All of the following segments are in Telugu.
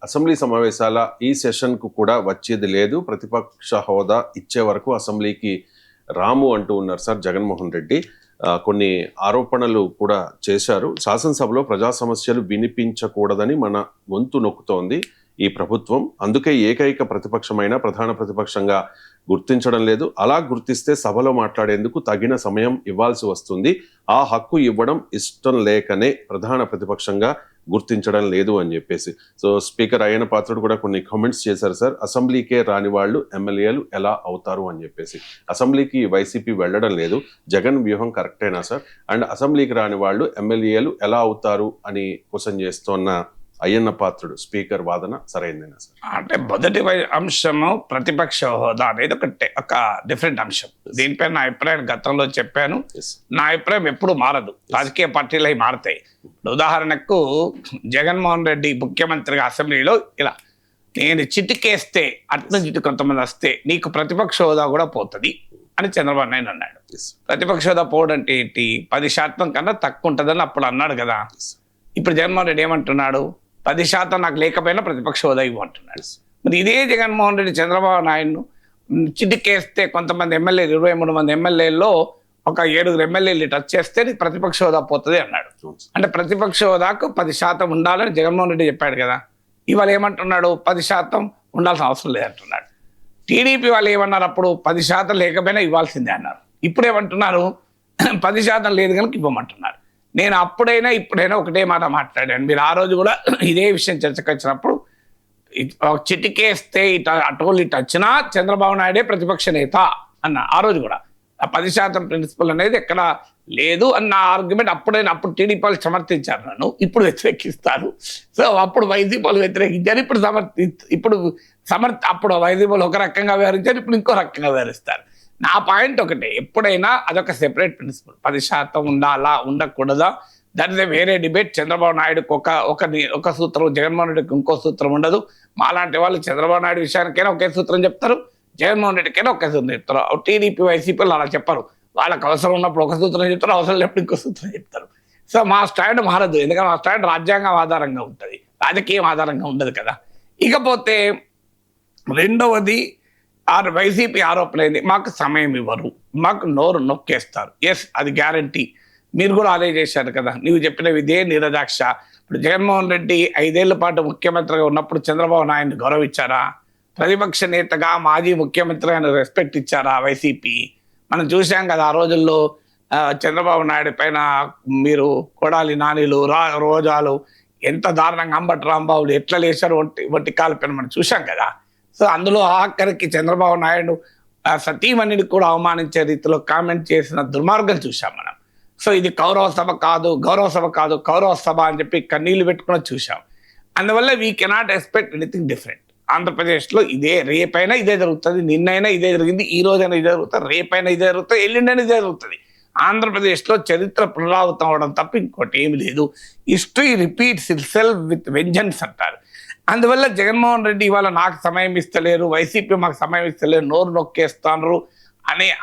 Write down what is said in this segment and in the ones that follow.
అసెంబ్లీ సమావేశాల ఈ సెషన్కు కూడా వచ్చేది లేదు, ప్రతిపక్ష హోదా ఇచ్చే వరకు అసెంబ్లీకి రాము అంటూ ఉన్నారు సార్ జగన్మోహన్ రెడ్డి. కొన్ని ఆరోపణలు కూడా చేశారు. శాసనసభలో ప్రజా సమస్యలు వినిపించకూడదని మన గొంతు నొక్కుతోంది ఈ ప్రభుత్వం, అందుకే ఏకైక ప్రతిపక్షమైన ప్రధాన ప్రతిపక్షంగా గుర్తించడం లేదు. అలా గుర్తిస్తే సభలో మాట్లాడేందుకు తగిన సమయం ఇవ్వాల్సి వస్తుంది. ఆ హక్కు ఇవ్వడం ఇష్టం లేకనే ప్రధాన ప్రతిపక్షంగా గుర్తించడం లేదు అని చెప్పేసి. సో స్పీకర్ అయ్యన్న పాత్రుడు కూడా కొన్ని కామెంట్స్ చేశారు సార్. అసెంబ్లీకే రాని వాళ్ళు ఎమ్మెల్యేలు ఎలా అవుతారు అని చెప్పేసి. అసెంబ్లీకి వైసీపీ వెళ్ళడం లేదు, జగన్ వ్యూహం కరెక్టేనా సార్? అండ్ అసెంబ్లీకి రాని వాళ్ళు ఎమ్మెల్యేలు ఎలా అవుతారు అని క్వశ్చన్ చేస్తున్న అయ్యన్న పాత్రుడు స్పీకర్ వాదన సరైందేనా సార్? అంటే మొదటి అంశము ప్రతిపక్ష హోదా అనేది ఒక డిఫరెంట్ అంశం. దీనిపై నా అభిప్రాయం గతంలో చెప్పాను. నా అభిప్రాయం ఎప్పుడు మారదు, రాజకీయ పార్టీలు అవి మారుతాయి. ఉదాహరణకు జగన్మోహన్ రెడ్డి ముఖ్యమంత్రిగా అసెంబ్లీలో ఇలా నేను చిటికేస్తే అట్ల చిటి కొంతమంది వస్తే నీకు ప్రతిపక్ష హోదా కూడా పోతుంది అని చంద్రబాబు నాయుడు అన్నాడు. ప్రతిపక్ష హోదా పోవడం అంటే ఏంటి? 10% కన్నా తక్కువ ఉంటుందని అప్పుడు అన్నాడు కదా. ఇప్పుడు జగన్మోహన్ రెడ్డి ఏమంటున్నాడు? 10% నాకు లేకపోయినా ప్రతిపక్ష హోదా ఇవ్వమంటున్నాడు. మరి ఇదే జగన్మోహన్ రెడ్డి చంద్రబాబు నాయుడును చిటికేస్తే కొంతమంది ఎమ్మెల్యేలు 23 మంది ఎమ్మెల్యేల్లో ఒక 7 ఎమ్మెల్యేలు టచ్ చేస్తే నీకు ప్రతిపక్ష హోదా పోతుంది అన్నాడు. అంటే ప్రతిపక్ష హోదాకు 10% ఉండాలని జగన్మోహన్ రెడ్డి చెప్పాడు కదా. ఇవాళ ఏమంటున్నాడు? 10% ఉండాల్సిన అవసరం లేదంటున్నాడు. టీడీపీ వాళ్ళు ఏమన్నారు? అప్పుడు 10% లేకపోయినా ఇవ్వాల్సిందే అన్నారు. ఇప్పుడు ఏమంటున్నారు? 10% లేదు కనుక ఇవ్వమంటున్నారు. నేను అప్పుడైనా ఇప్పుడైనా ఒకటే మాట మాట్లాడాను. మీరు ఆ రోజు కూడా ఇదే విషయం చర్చకు వచ్చినప్పుడు చిటికేస్తే అటోళ్ళు ఇటు వచ్చినా చంద్రబాబు నాయుడే ప్రతిపక్ష నేత అన్న. ఆ రోజు కూడా ఆ 10% ప్రిన్సిపల్ అనేది ఎక్కడ లేదు అన్న ఆర్గ్యుమెంట్ అప్పుడు టీడీపీ వాళ్ళు సమర్థించారు, నన్ను ఇప్పుడు వ్యతిరేకిస్తారు. సో అప్పుడు వైసీపీ వాళ్ళు వ్యతిరేకించారు, ఇప్పుడు అప్పుడు వైసీపీ వాళ్ళు ఒక రకంగా వ్యవహరించారు, ఇప్పుడు ఇంకో రకంగా వ్యవహరిస్తారు. నా పాయింట్ ఒకటే, ఎప్పుడైనా అదొక సెపరేట్ ప్రిన్సిపల్. 10% ఉండాలా ఉండకూడదా దట్ ఇస్ వేరే డిబేట్. చంద్రబాబు నాయుడుకి ఒక సూత్రం, జగన్మోహన్ రెడ్డికి ఇంకో సూత్రం ఉండదు. మాలాంటి వాళ్ళు చంద్రబాబు నాయుడు విషయానికైనా ఒకే సూత్రం చెప్తారు, జగన్మోహన్ రెడ్డికైనా ఒకే సూత్రం చెప్తారు. టీడీపీ వైసీపీలు అలా చెప్పరు. వాళ్ళకి అవసరం ఉన్నప్పుడు ఒక సూత్రం చెప్తారు, అవసరం లేనప్పుడు ఇంకో సూత్రం చెప్తారు. సో మా స్టాండ్ మారదు, ఎందుకంటే మా స్టాండ్ రాజ్యాంగం ఆధారంగా ఉంటుంది, రాజకీయం ఆధారంగా ఉండదు కదా. ఇకపోతే రెండవది వైసీపీ ఆరోపణ ఏంది? మాకు సమయం ఇవ్వరు, మాకు నోరు నొక్కేస్తారు. ఎస్, అది గ్యారంటీ. మీరు కూడా అదే చేశారు కదా. నీవు చెప్పినవి ఇదే నిరదాక్ష. ఇప్పుడు జగన్మోహన్ రెడ్డి 5 ఏళ్ల పాటు ముఖ్యమంత్రిగా ఉన్నప్పుడు చంద్రబాబు నాయుడు గౌరవించారా? ప్రతిపక్ష నేతగా మాజీ ముఖ్యమంత్రి ఆయన రెస్పెక్ట్ ఇచ్చారా వైసీపీ? మనం చూసాం కదా. ఆ రోజుల్లో చంద్రబాబు నాయుడు పైన మీరు కొడాలి నానిలు, రోజాలు ఎంత దారుణంగా, అంబటి రాంబాబులు ఎట్లా లేచారు ఒంటి కాలు పైన మనం చూసాం కదా. సో అందులో ఆఖరికి చంద్రబాబు నాయుడు సతీమణిని కూడా అవమానించే రీతిలో కామెంట్ చేసిన దుర్మార్గం చూసాం మనం. సో ఇది కౌరవ సభ కాదు, కౌరవ సభ అని చెప్పి కన్నీళ్లు పెట్టుకుని చూసాం. అందువల్ల we cannot expect anything different. ఆంధ్రప్రదేశ్లో రేపైనా ఇదే జరుగుతుంది, నిన్నైనా ఇదే జరిగింది, ఈ రోజైనా ఇదే జరుగుతుంది, రేపైనా ఇదే జరుగుతుంది, ఎల్లుండైనా ఇదే జరుగుతుంది. ఆంధ్రప్రదేశ్లో చరిత్ర పునరావృతం అవడం తప్ప ఇంకోటి ఏమి లేదు. History repeats it self with vengeance అంటారు. అందువల్ల జగన్మోహన్ రెడ్డి ఇవాళ నాకు సమయం ఇస్తలేరు, వైసీపీ మాకు సమయం ఇస్తలేరు, నోరు నొక్కేస్తాను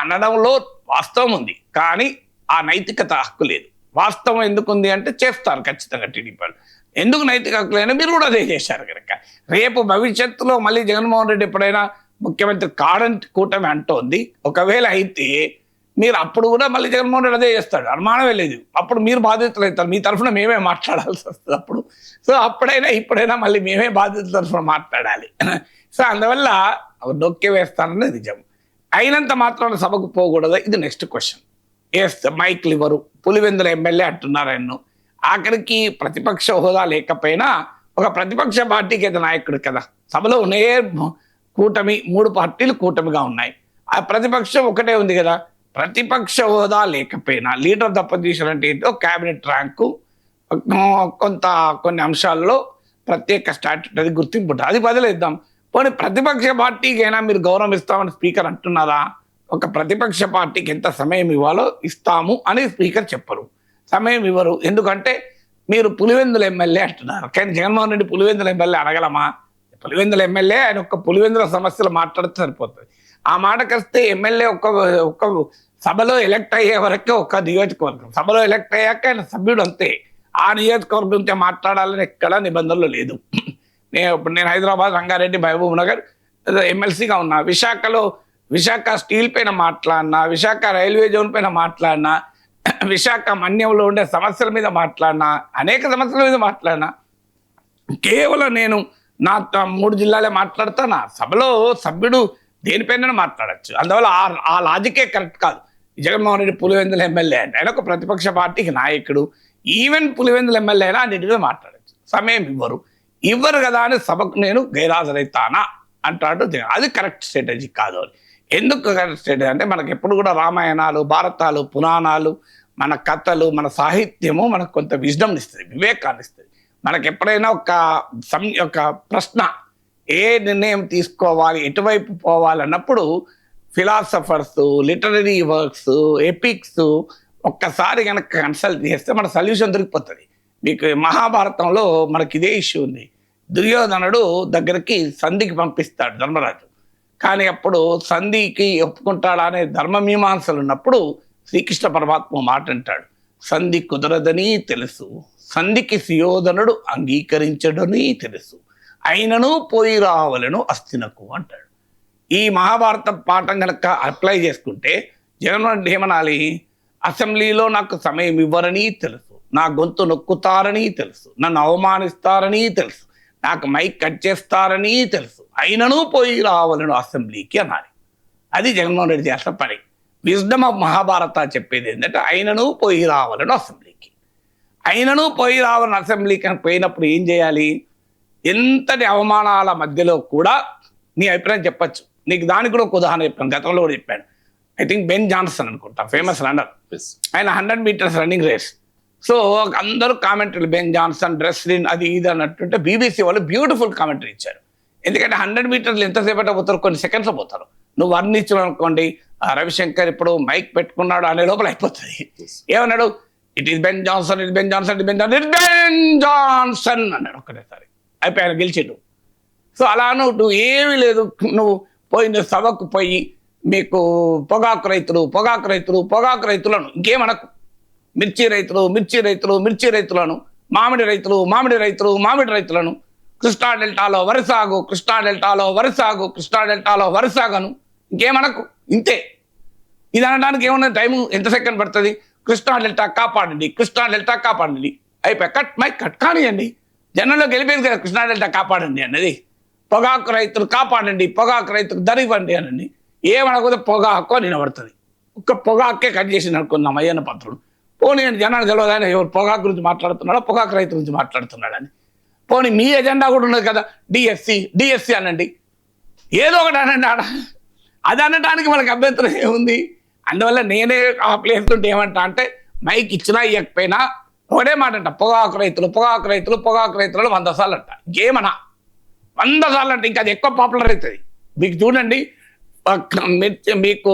అనడంలో వాస్తవం ఉంది, కానీ ఆ నైతికత హక్కు లేదు. వాస్తవం ఎందుకుంది అంటే చేస్తారు ఖచ్చితంగా టీడీపీ వాళ్ళు. ఎందుకు నైతిక హక్కు లేని మీరు కూడా అదే చేశారు కనుక రేపు భవిష్యత్తులో మళ్ళీ జగన్మోహన్ రెడ్డి ఎప్పుడైనా ముఖ్యమంత్రి కాడంటి కూటమి అంటోంది, ఒకవేళ అయితే మీరు అప్పుడు కూడా మళ్ళీ జగన్మోహన్ రెడ్డి అదే చేస్తాడు, అనుమానమే లేదు. అప్పుడు మీరు బాధితులు అవుతారు, మీ తరఫున మేమే మాట్లాడాల్సి వస్తుంది అప్పుడు. సో అప్పుడైనా ఇప్పుడైనా మళ్ళీ మేమే బాధితుల తరఫున మాట్లాడాలి. సో అందువల్ల నొక్కి వేస్తానని నిజం. అయినంత మాత్రం సభకు పోకూడదు, ఇది నెక్స్ట్ క్వశ్చన్. ఎస్, మైక్లు ఇవ్వరు, పులివెందుల ఎమ్మెల్యే అంటున్నారు ఆయన. ఆఖరికి ప్రతిపక్ష హోదా లేకపోయినా ఒక ప్రతిపక్ష పార్టీకి అయితే నాయకుడు కదా. సభలో ఉన్నాయే కూటమి, 3 పార్టీలు కూటమిగా ఉన్నాయి. ఆ ప్రతిపక్షం ఒకటే ఉంది కదా. ప్రతిపక్ష హోదా లేకపోయినా లీడర్ ఆఫ్ ద అపోజిషన్ అంటే ఏంటో క్యాబినెట్ ర్యాంకు, కొన్ని అంశాల్లో ప్రత్యేక స్టాట్యూటరీ గుర్తింపు ఉంటుంది, అది బదిలేద్దాం. పోనీ ప్రతిపక్ష పార్టీకైనా మీరు గౌరవం ఇస్తామని స్పీకర్ అంటున్నారా? ఒక ప్రతిపక్ష పార్టీకి ఎంత సమయం ఇవ్వాలో ఇస్తాము అని స్పీకర్ చెప్పరు, సమయం ఇవ్వరు. ఎందుకంటే మీరు పులివెందుల ఎమ్మెల్యే అంటున్నారు, కానీ జగన్మోహన్ రెడ్డి పులివెందుల ఎమ్మెల్యే అడగలమా? పులివెందుల ఎమ్మెల్యే ఆయన ఒక్క పులివెందుల సమస్యలు మాట్లాడితే సరిపోతుంది. ఆ మాటకు వస్తే ఎమ్మెల్యే ఒక్క సభలో ఎలక్ట్ అయ్యే వరకే ఒక నియోజకవర్గం, సభలో ఎలక్ట్ అయ్యాక ఆయన సభ్యుడు అంతే. ఆ నియోజకవర్గం గురించి మాట్లాడాలని ఎక్కడా నిబంధనలు లేదు. నేను హైదరాబాద్, రంగారెడ్డి, మహబూబ్ నగర్ ఎమ్మెల్సీగా ఉన్నా. విశాఖ స్టీల్ పైన మాట్లాడినా, విశాఖ రైల్వే జోన్ పైన మాట్లాడినా, విశాఖ మన్యంలో ఉండే సమస్యల మీద మాట్లాడినా, అనేక సమస్యల మీద మాట్లాడినా. కేవలం నేను నా 3 జిల్లాలే మాట్లాడతా. నా సభలో సభ్యుడు దేనిపైన మాట్లాడచ్చు. అందువల్ల ఆ లాజికే కరెక్ట్ కాదు. జగన్మోహన్ రెడ్డి పులివెందుల ఎమ్మెల్యే అంటే ఆయన ఒక ప్రతిపక్ష పార్టీకి నాయకుడు. ఈవెన్ పులివెందుల ఎమ్మెల్యే అయినా అన్నింటిలో మాట్లాడచ్చు. సమయం ఇవ్వరు కదా అని సభకు నేను గైరాజరైతానా అంటాడు. అది కరెక్ట్ స్ట్రాటజీ కాదు అని. ఎందుకు కరెక్ట్ స్ట్రాటజీ అంటే మనకు ఎప్పుడు కూడా రామాయణాలు, భారతాలు, పురాణాలు, మన కథలు, మన సాహిత్యము మనకు కొంత విజ్డమ్ని ఇస్తుంది, వివేకాన్ని ఇస్తుంది. మనకు ఎప్పుడైనా ఒక ప్రశ్న, ఏ నిర్ణయం తీసుకోవాలి, ఎటువైపు పోవాలన్నప్పుడు ఫిలాసఫర్స్, లిటరరీ వర్క్స్, ఎపిక్స్ ఒక్కసారి కనుక కన్సల్ట్ చేస్తే మన సొల్యూషన్ దొరికిపోతుంది. మీకు మహాభారతంలో మనకి ఇదే ఇష్యూ ఉంది. దుర్యోధనుడు దగ్గరికి సంధికి పంపిస్తాడు ధర్మరాజు. కానీ అప్పుడు సంధికి ఒప్పుకుంటాడా అనే ధర్మమీమాంసలు ఉన్నప్పుడు శ్రీకృష్ణ పరమాత్మ మాట అంటాడు, సంధి కుదరదని తెలుసు, సంధికి సుయోధనుడు అంగీకరించడని తెలుసు, అయినను పోయి రావలను అస్థినకు అంటాడు. ఈ మహాభారత పాఠం కనుక అప్లై చేసుకుంటే జగన్మోహన్ రెడ్డి ఏమనాలి, అసెంబ్లీలో నాకు సమయం ఇవ్వరని తెలుసు, నా గొంతు నొక్కుతారని తెలుసు, నన్ను అవమానిస్తారని తెలుసు, నాకు మైక్ కట్ చేస్తారని తెలుసు, అయినను పోయి రావలను అసెంబ్లీకి అనాలి. అది జగన్మోహన్ రెడ్డి చేసిన పని. విజ్డమ్ ఆఫ్ మహాభారత చెప్పేది ఏంటంటే అయినను పోయి రావలను అసెంబ్లీకి. అయినను పోయి రావలను అసెంబ్లీకి అని పోయినప్పుడు ఏం చేయాలి, ఎంతటి అవమానాల మధ్యలో కూడా నీ అభిప్రాయం చెప్పచ్చు. నీకు దానికి కూడా ఒక ఉదాహరణ చెప్పాను, గతంలో కూడా చెప్పాను. ఐ థింక్ బెన్ జాన్సన్ అనుకుంటా, ఫేమస్ రన్నర్. ఆయన 100 మీటర్స్ రన్నింగ్ రేస్. సో అందరూ కామెంటరీలు, బెన్ జాన్సన్ రెస్లింగ్ అది ఇది అన్నట్టుంటే బీబీసీ వాళ్ళు బ్యూటిఫుల్ కామెంటరీ ఇచ్చారు. ఎందుకంటే 100 మీటర్లు ఎంతసేపట్లో పోతారు, కొన్ని సెకండ్స్లో పోతారు. నువ్వు వర్ణించు అనుకోండి, రవిశంకర్ ఇప్పుడు మైక్ పెట్టుకున్నాడు అనే లోపల అయిపోతుంది. ఏమన్నాడు, it is Ben Johnson, it Ben Johnson, it Ben Johnson, it Ben Johnson అన్నాడు ఒక్కటేసారి. అయిపోయి ఆయన గెలిచిండు. సో అలా నువ్వు ఏమీ లేదు, నువ్వు పోయిన సభకు పోయి మీకు పొగాకు రైతులను ఇంకేమనకు, మిర్చి రైతులను, మామిడి రైతులను, కృష్ణా డెల్టాలో వరిసాగను ఇంకేమనకు. ఇంతే. ఇది అనడానికి ఏమన్నా టైము ఎంత సెకండ్ పడుతుంది? కృష్ణా డెల్టా కాపాడండి అయిపోయి కట్ కానియండి. జనంలో గెలిపేది కదా కృష్ణా డెల్టా కాపాడండి అన్నది. పొగాకు రైతులు కాపాడండి, పొగాకు రైతులు ధర ఇవ్వండి అనండి. ఏమనకపోతే పొగాకు అని వినబడుతుంది. ఒక్క పొగాకే కట్ చేసి అనుకున్నాం అయ్యన్న పత్రుడు. పోనీ జనాన్ని తెలియదు ఆయన ఎవరు పొగాకు గురించి మాట్లాడుతున్నాడా, పొగాకు రైతు గురించి మాట్లాడుతున్నాడని. పోనీ మీ ఎజెండా కూడా ఉన్నది కదా, డిఎస్సి అనండి, ఏదో ఒకటి అనండి. అది అనడానికి మనకు అభ్యంతరం ఏముంది? అందువల్ల నేనే ఆ ప్లేస్ ఉంటే ఏమంటా అంటే, మైక్ ఇచ్చినా ఇవ్వకపోయినా ఒకటే మాట అంట, పొగాకు రైతులు 100 సార్లు అంట. ఇంకేమన్నా 100 సార్లు అంటే ఇంకా అది ఎక్కువ పాపులర్ అవుతుంది. మీకు చూడండి, మీకు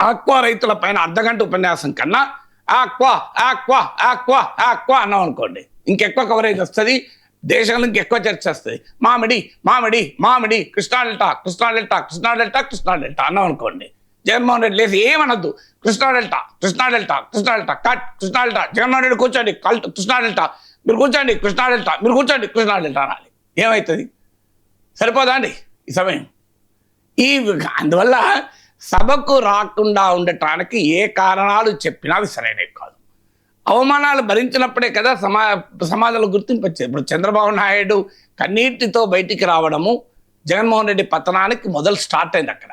ఆక్వా రైతుల పైన అర్ధగంట ఉపన్యాసం కన్నా ఆక్వా అన్నాం అనుకోండి, ఇంకెక్కువ కవరేజ్ వస్తుంది, దేశంలో ఇంకెక్కువ చర్చ వస్తుంది. మామిడి కృష్ణా డెల్టా అన్నాం అనుకోండి, జగన్మోహన్ రెడ్డి లేసి ఏమనద్దు, కృష్ణా డెల్టా కట్, జగన్మోహన్ రెడ్డి కూర్చోండి, కృష్ణా డెల్టా మీరు కూర్చోండి, మీరు కూర్చోండి కృష్ణా డెల్టా అనాలి. ఏమవుతుంది? సరిపోదా అండి ఈ సమయం? అందువల్ల సభకు రాకుండా ఉండటానికి ఏ కారణాలు చెప్పినా అవి సరైనవి కాదు. అవమానాలు భరించినప్పుడే కదా సమాజంలో గుర్తింపు వచ్చేది. ఇప్పుడు చంద్రబాబు నాయుడు కన్నీటితో బయటికి రావడము జగన్మోహన్ రెడ్డి పతనానికి మొదలు స్టార్ట్ అయింది. అక్కడ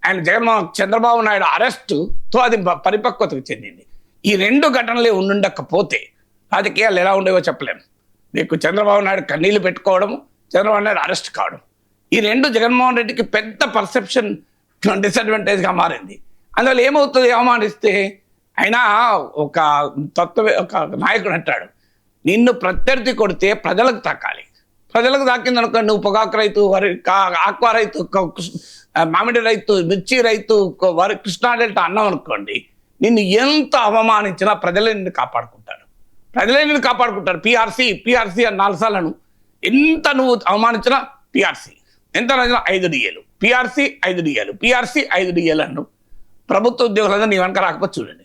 ఆయన చంద్రబాబు నాయుడు అరెస్టుతో అది పరిపక్వతకు చెందింది. ఈ 2 ఘటనలే ఉండుండకపోతే రాజకీయాలు ఎలా ఉండేవో చెప్పలేము. మీకు చంద్రబాబు నాయుడు కన్నీళ్లు పెట్టుకోవడము, చంద్రబాబు నాయుడు అరెస్ట్ కావడం, ఈ 2 జగన్మోహన్ రెడ్డికి పెద్ద పర్సెప్షన్ డిసడ్వాంటేజ్గా మారింది. అందువల్ల ఏమవుతుంది, అవమానిస్తే అయినా ఒక నాయకుడు అంటాడు, నిన్ను ప్రత్యర్థి కొడితే ప్రజలకు తాకాలి. ప్రజలకు తాకింది అనుకో, నువ్వు పొగాకు రైతు, ఆక్వా రైతు, మామిడి రైతు, మిర్చి రైతు, కృష్ణా డెల్టా అన్నాం అనుకోండి, నిన్ను ఎంత అవమానించినా ప్రజలే నిన్ను కాపాడుకుంటారు. పిఆర్సీ అని 4 సార్లను ఎంత నువ్వు అవమానించినా పిఆర్సీ ఎంత 5 డిఏలు, పిఆర్సీ 5 డిఏలు అన్ను. ప్రభుత్వ ఉద్యోగులందరూ నీ వెనక రాకపోతే చూడండి,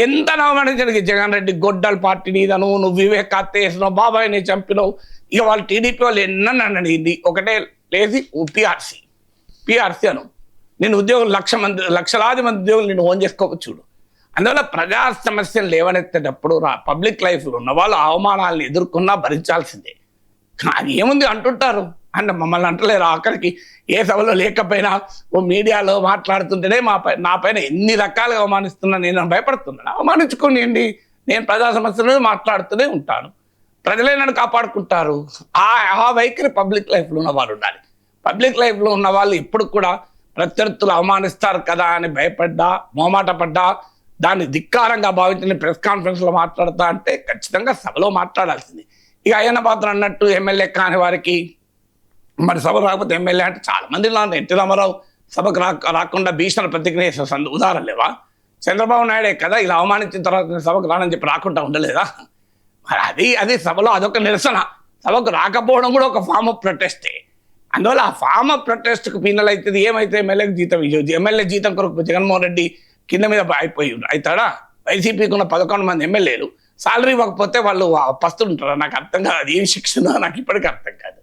ఎంత అవమానించడానికి జగన్ రెడ్డి గొడ్డల పార్టీ నీదను, నువ్వు వివేక్ హత్య చేసినావు, బాబాయ్ని చంపినావు. ఇక వాళ్ళు టీడీపీ వాళ్ళు ఎన్నది ఒకటే లేచి పిఆర్సీ అను. నేను ఉద్యోగులు లక్షలాది మంది ఉద్యోగులు నేను ఓన్ చేసుకోవచ్చు చూడు. అందువల్ల ప్రజా సమస్యలు లేవనెత్తేటప్పుడు పబ్లిక్ లైఫ్లో ఉన్న వాళ్ళు అవమానాలను ఎదుర్కొన్నా భరించాల్సిందే. అది ఏముంది అంటుంటారు అంటే మమ్మల్ని అంటలేరు. ఆఖరికి ఏ సభలో లేకపోయినా ఓ మీడియాలో మాట్లాడుతుంటేనే నా పైన ఎన్ని రకాలుగా అవమానిస్తున్నా నేను భయపడుతున్నాను. అవమానించుకోనియండి, నేను ప్రజా సమస్యలు మాట్లాడుతూనే ఉంటాను. ప్రజలే నన్ను కాపాడుకుంటారు. ఆ వైఖరి పబ్లిక్ లైఫ్లో ఉన్న వాళ్ళు ఉండాలి. పబ్లిక్ లైఫ్లో ఉన్న వాళ్ళు ఎప్పుడు కూడా ప్రత్యర్థులు అవమానిస్తారు కదా అని భయపడ్డా, మోమాట పడ్డా, దాన్ని ధిక్కారంగా భావించిన ప్రెస్ కాన్ఫరెన్స్లో మాట్లాడతా అంటే ఖచ్చితంగా సభలో మాట్లాడాల్సింది. ఇక అయ్యన్న పాత్ర అన్నట్టు ఎమ్మెల్యే కాని వారికి మరి సభ రాకపోతే ఎమ్మెల్యే అంటే చాలా మంది ఉన్నారు. ఎన్టీ రామారావు సభకు రాకుండా భీషణ ప్రతిజ్ఞ చేసే ఉదాహరణ లేవా? చంద్రబాబు నాయుడే కదా ఇలా అవమానించిన తర్వాత సభకు రానని చెప్పి రాకుండా ఉండలేదా? మరి అది సభలో అదొక నిరసన. సభకు రాకపోవడం కూడా ఒక ఫామ్ ఆఫ్ ప్రొటెస్టే. అందువల్ల ఆ ఫామ్ ఆఫ్ ప్రొటెస్ట్కు పీనల్ అవుతుంది. ఏమైతే ఎమ్మెల్యేకి జీతం ఎమ్మెల్యే జీతం కొరకు జగన్మోహన్ రెడ్డి కింద మీద అవుతాడా? వైసీపీకి ఉన్న 11 మంది ఎమ్మెల్యేలు సాలరీ ఇవ్వకపోతే వాళ్ళు పస్తులు ఉంటారా? నాకు అర్థం కాదు. అది ఏం శిక్షణ నాకు ఇప్పటికీ అర్థం కాదు.